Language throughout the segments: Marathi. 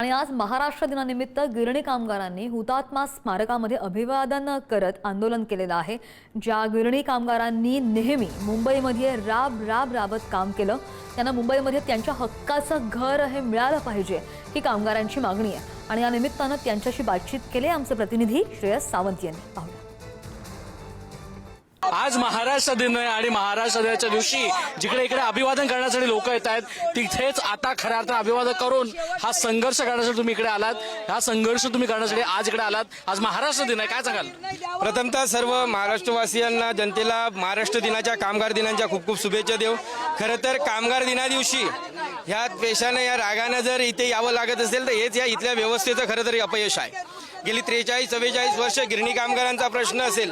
आणि आज महाराष्ट्र दिनानिमित्त गिरणी कामगारांनी हुतात्मा स्मारकामध्ये अभिवादन करत आंदोलन केलेलं आहे। ज्या गिरणी कामगारांनी नेहमी मुंबईमध्ये राबत काम केलं त्यांना मुंबईमध्ये त्यांच्या हक्काचं घर हे मिळालं पाहिजे ही कामगारांची मागणी आहे आणि या निमित्तानं त्यांच्याशी बातचीत केली आमचे प्रतिनिधी श्रेयस सावंत यांनी। पाहूया। आज महाराष्ट्र दिन आहे आणि महाराष्ट्र दिनाच्या दिवशी जिकडे इकडे अभिवादन करण्यासाठी लोक येत आहेत तिथेच आता खऱ्या अर्थाने अभिवादन करून हा संघर्ष करण्यासाठी तुम्ही इकडे आलात। हा संघर्ष तुम्ही करण्यासाठी आज इकडे आलात। आज महाराष्ट्र दिन आहे, काय सांगाल? प्रथमतः सर्व महाराष्ट्रवासियांना जनतेला महाराष्ट्र दिनाच्या कामगार दिनाच्या खूप खूप शुभेच्छा देऊ। खरं तर कामगार दिना दिवशी ह्या पेशाने या रागाने जर इथे यावं लागत असेल तर हेच या इथल्या व्यवस्थेचं खरं तरी अपयश आहे। गेली 43-44 वर्ष गिरणी कामगारांचा प्रश्न असेल,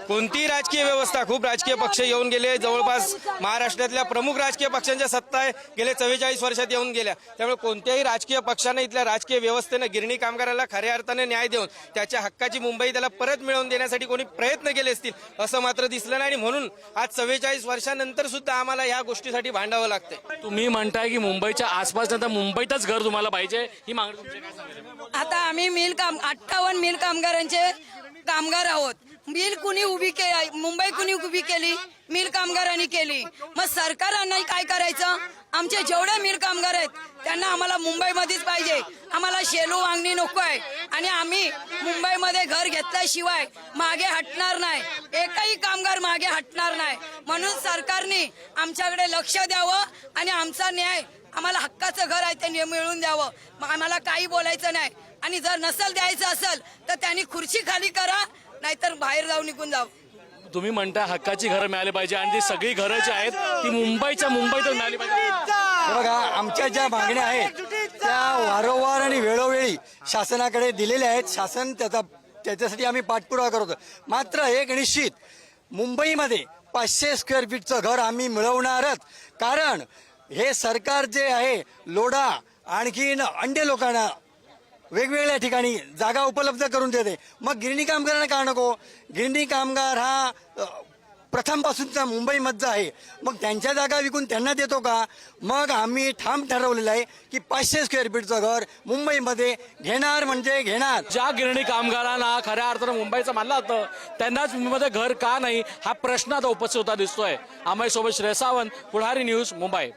कोणती राजकीय व्यवस्था, खूप राजकीय पक्ष येऊन गेले, जवळपास महाराष्ट्रातल्या प्रमुख राजकीय पक्षांच्या सत्ता आहे गेले 44 वर्षात येऊन गेल्या। त्यामुळे कोणत्याही राजकीय पक्षाने इथल्या राजकीय व्यवस्थेने गिरणी कामगाराला खऱ्या अर्थाने न्याय देऊन त्याच्या हक्काची मुंबई त्याला परत मिळवून देण्यासाठी कोणी प्रयत्न केले असतील असं मात्र दिसलं नाही आणि म्हणून आज 44 वर्षानंतर सुद्धा आम्हाला या गोष्टीसाठी भांडावं लागतंय। तुम्ही म्हणताय की मुंबईच्या आसपास नंतर मुंबईतच घर तुम्हाला पाहिजे, ही मागणी तुमची काय सांगाल? आता आम्ही 58 मिल कामगारांचे कामगार आहोत। मिल कुणी उभी केली, मुंबई कुणी उभी केली? मिल कामगारांनी केली। मग सरकारांनी काय करायचं? आमचे जेवढे मिल कामगार आहेत त्यांना आम्हाला मुंबईमध्येच पाहिजे। आम्हाला शेलू वांगणी नको आहे आणि आम्ही मुंबईमध्ये घर घेतल्याशिवाय मागे हटणार नाही। एकही कामगार मागे हटणार नाही। म्हणून सरकारने आमच्याकडे लक्ष द्यावं आणि आमचा न्याय, आम्हाला हक्काचं घर आहे ते मिळवून द्यावं। मग आम्हाला काही बोलायचं नाही आणि जर नसल द्यायचं असेल तर त्यांनी खुर्ची खाली करा, नाहीतर बाहेर जाऊन निघून जावं। तुम्ही म्हणता हक्काची घरं मिळाली पाहिजे आणि ती सगळी घरं जी आहेत ती मुंबईतच मिळाली पाहिजे। बघा, आमच्या ज्या मागण्या आहेत त्या वारंवार आणि वेळोवेळी शासनाकडे दिलेल्या आहेत। शासन त्याच्यासाठी आम्ही पाठपुरावा करतो। मात्र एक निश्चित, मुंबईमध्ये 500 स्क्वेअर फीटचं घर आम्ही मिळवणारच। कारण हे सरकार जे आहे लोढा आणखीन अंडे लोकांना वेगवेगळ्या ठिकाणी जागा उपलब्ध करून देते। मग गिरणी कामगारांना का नको? गिरणी कामगार हा प्रथमपासूनचा मुंबईमधचा आहे, मग त्यांच्या जागा विकून त्यांना देतो का? मग आम्ही ठाम ठरवलेलं आहे की 500 स्क्वेअर फीटचं घर मुंबईमध्ये घेणार म्हणजे घेणार। ज्या गिरणी कामगारांना खऱ्या अर्थानं मुंबईचं मानलं जातं त्यांनाच मुंबईमध्ये घर का नाही हा प्रश्न आता उपस्थित होता दिसतोय। आम्ही सोबत श्रेयस सावंत, पुढारी न्यूज, मुंबई।